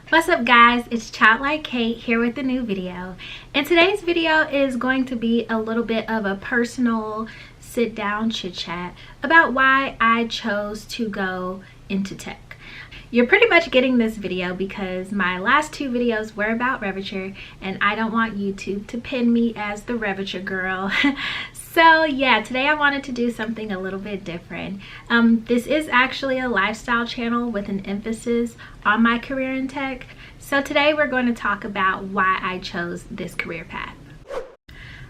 What's up guys, it's Childlike Kate here with a new video, and today's video is going to be a little bit of a personal sit down chit chat about why I chose to go into tech. You're pretty much getting this video because my last two videos were about Revature and I don't want YouTube to pin me as the Revature girl. So yeah, today I wanted to do something a little bit different. This is actually a lifestyle channel with an emphasis on my career in tech. So today we're going to talk about why I chose this career path.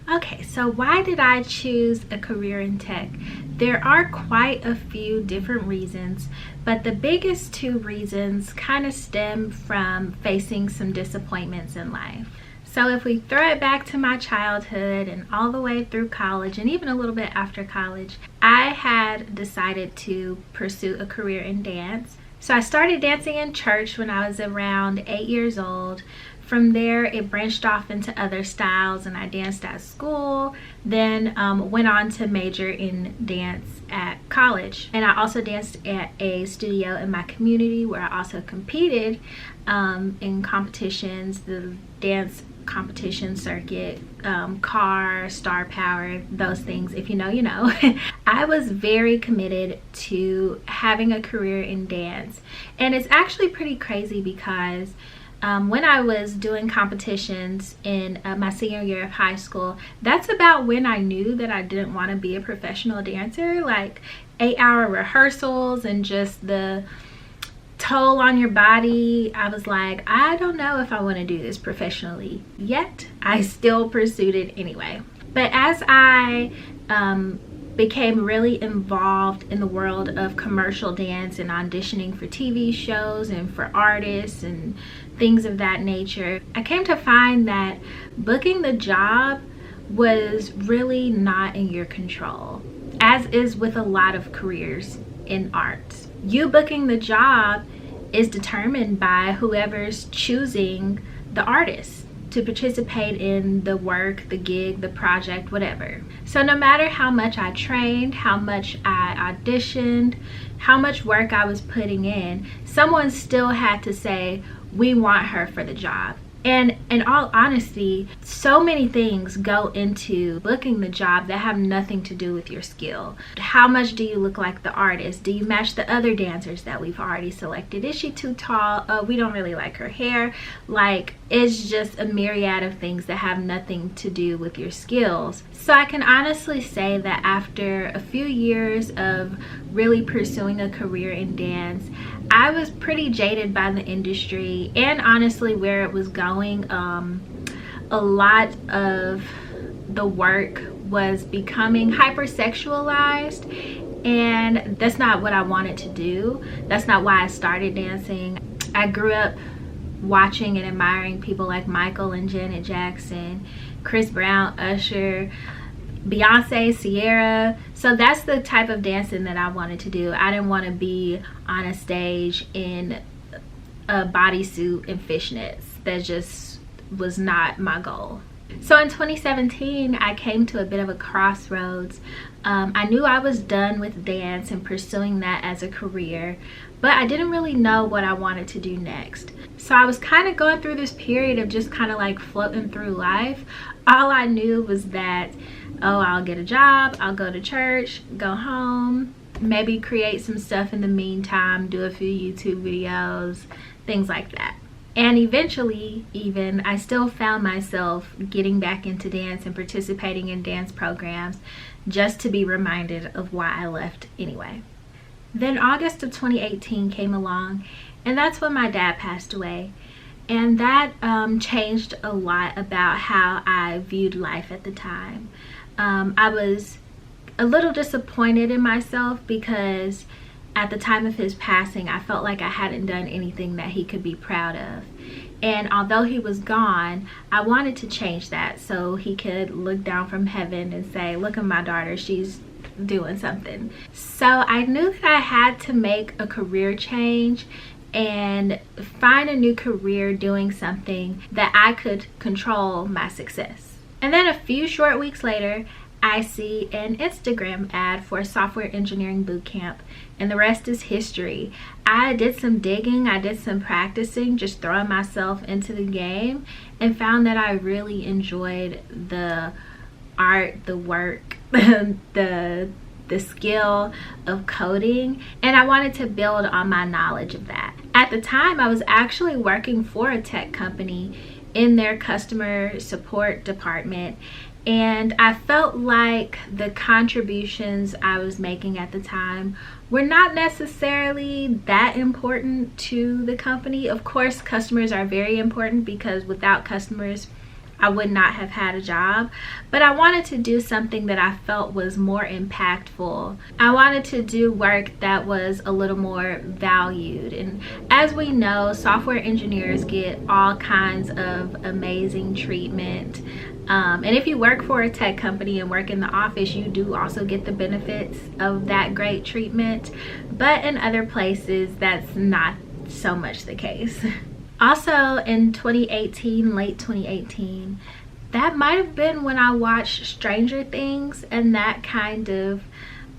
Okay, so why did I choose a career in tech? There are quite a few different reasons, but the biggest two reasons kind of stem from facing some disappointments in life. So if we throw it back to my childhood and all the way through college and even a little bit after college, I had decided to pursue a career in dance. So I started dancing in church when I was around 8 years old. From there, it branched off into other styles and I danced at school, then went on to major in dance at college. And I also danced at a studio in my community where I also competed in competitions, the dance competition circuit, car, star power, those things. If you know, you know. I was very committed to having a career in dance. And it's actually pretty crazy because when I was doing competitions in my senior year of high school, that's about when I knew that I didn't want to be a professional dancer. Like 8-hour rehearsals and just the toll on your body. I was like, I don't know if I want to do this professionally yet. I still pursued it anyway. But as I became really involved in the world of commercial dance and auditioning for TV shows and for artists and things of that nature, I came to find that booking the job was really not in your control, as is with a lot of careers in arts. You booking the job is determined by whoever's choosing the artist to participate in the work, the gig, the project, whatever. So no matter how much I trained, how much I auditioned, how much work I was putting in, someone still had to say, we want her for the job. And in all honesty, so many things go into booking the job that have nothing to do with your skill. How much do you look like the artist? Do you match the other dancers that we've already selected? Is she too tall? Oh, we don't really like her hair. Like, it's just a myriad of things that have nothing to do with your skills. So I can honestly say that after a few years of really pursuing a career in dance, I was pretty jaded by the industry and honestly where it was going. A lot of the work was becoming hypersexualized, and that's not what I wanted to do. That's not why I started dancing. I grew up watching and admiring people like Michael and Janet Jackson, Chris Brown, Usher, Beyonce, Sierra. So that's the type of dancing that I wanted to do. I didn't want to be on a stage in a bodysuit and fishnets. That just was not my goal. So in 2017, I came to a bit of a crossroads. I knew I was done with dance and pursuing that as a career, but I didn't really know what I wanted to do next. So I was kind of going through this period of just kind of like floating through life. All I knew was that, oh, I'll get a job, I'll go to church, go home, maybe create some stuff in the meantime, do a few YouTube videos, things like that. And eventually, even, I still found myself getting back into dance and participating in dance programs just to be reminded of why I left anyway. Then August of 2018 came along, and that's when my dad passed away. And that changed a lot about how I viewed life at the time. I was a little disappointed in myself because at the time of his passing, I felt like I hadn't done anything that he could be proud of. And although he was gone, I wanted to change that so he could look down from heaven and say, look at my daughter, she's doing something. So I knew that I had to make a career change and find a new career doing something that I could control my success. And then a few short weeks later, I see an Instagram ad for a software engineering bootcamp, and the rest is history. I did some digging, I did some practicing, just throwing myself into the game, and found that I really enjoyed the art, the work, the skill of coding, and I wanted to build on my knowledge of that. At the time, I was actually working for a tech company in their customer support department, and I felt like the contributions I was making at the time were not necessarily that important to the company. Of course, customers are very important, because without customers, I would not have had a job. But I wanted to do something that I felt was more impactful. I wanted to do work that was a little more valued. And as we know, software engineers get all kinds of amazing treatment. And if you work for a tech company and work in the office, you do also get the benefits of that great treatment. But in other places, that's not so much the case. Also in 2018, late 2018, that might have been when I watched Stranger Things, and that kind of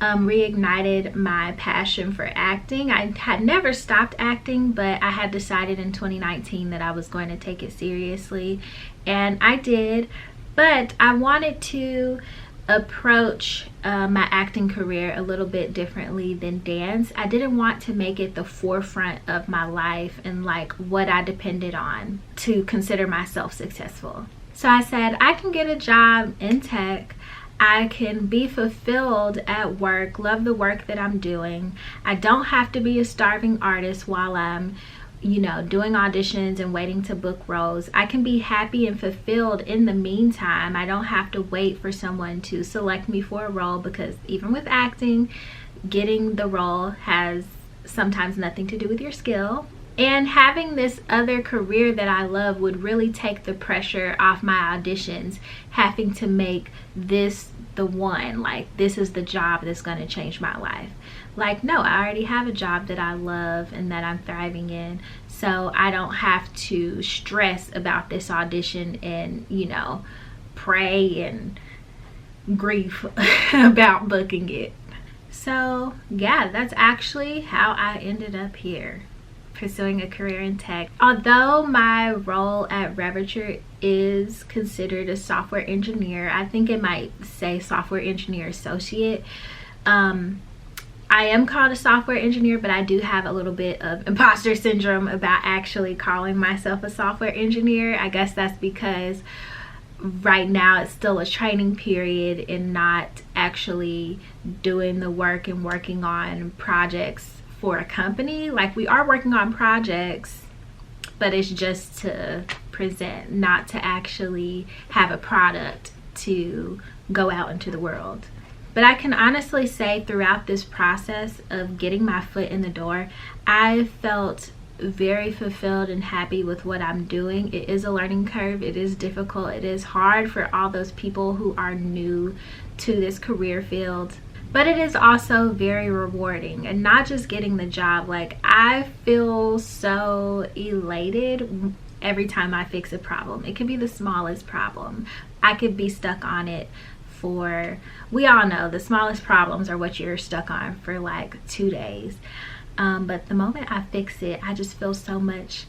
reignited my passion for acting. I had never stopped acting, but I had decided in 2019 that I was going to take it seriously, and I did. But I wanted to approach my acting career a little bit differently than dance. I didn't want to make it the forefront of my life and like what I depended on to consider myself successful. So I said, I can get a job in tech, I can be fulfilled at work, love the work that I'm doing. I don't have to be a starving artist while I'm doing auditions and waiting to book roles. I can be happy and fulfilled in the meantime. I don't have to wait for someone to select me for a role, because even with acting, getting the role has sometimes nothing to do with your skill. And having this other career that I love would really take the pressure off my auditions, having to make this the one, like this is the job that's going to change my life. Like, no, I already have a job that I love and that I'm thriving in, so I don't have to stress about this audition and pray and grief about booking it. So yeah, that's actually how I ended up here, pursuing a career in tech. Although my role at Revitcher is considered a software engineer, I think it might say software engineer associate. I am called a software engineer, but I do have a little bit of imposter syndrome about actually calling myself a software engineer. I guess that's because right now it's still a training period and not actually doing the work and working on projects for a company. Like, we are working on projects, but it's just to present, not to actually have a product to go out into the world. But I can honestly say throughout this process of getting my foot in the door, I felt very fulfilled and happy with what I'm doing. It is a learning curve. It is difficult. It is hard for all those people who are new to this career field. But it is also very rewarding, and not just getting the job. Like, I feel so elated every time I fix a problem. It could be the smallest problem. I could be stuck on it for, we all know the smallest problems are what you're stuck on for like 2 days. But the moment I fix it, I just feel so much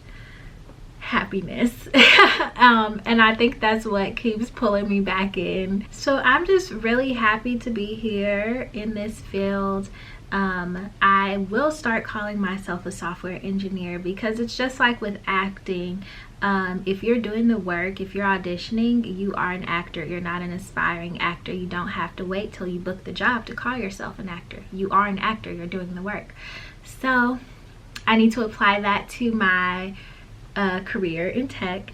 happiness. And I think that's what keeps pulling me back in. So I'm just really happy to be here in this field. I will start calling myself a software engineer, because it's just like with acting. If you're doing the work, if you're auditioning, you are an actor. You're not an aspiring actor. You don't have to wait till you book the job to call yourself an actor. You are an actor. You're doing the work. So I need to apply that to my career in tech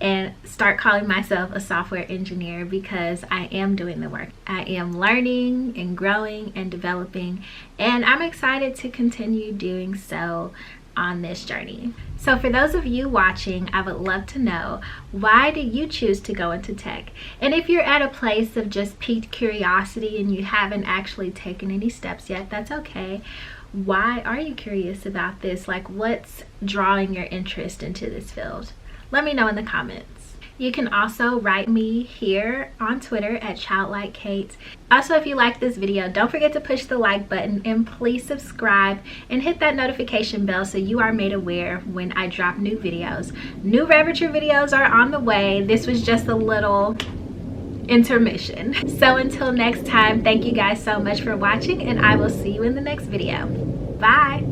and start calling myself a software engineer, because I am doing the work. I am learning and growing and developing, and I'm excited to continue doing so on this journey. So for those of you watching, I would love to know, why did you choose to go into tech? And if you're at a place of just piqued curiosity and you haven't actually taken any steps yet, that's okay. Why are you curious about this? Like, what's drawing your interest into this field? Let me know in the comments. You can also write me here on Twitter at ChildlikeKate. Also, if you like this video, don't forget to push the like button and please subscribe and hit that notification bell so you are made aware when I drop new videos. New Ravature videos are on the way. This was just a little intermission. So until next time, thank you guys so much for watching, and I will see you in the next video. Bye.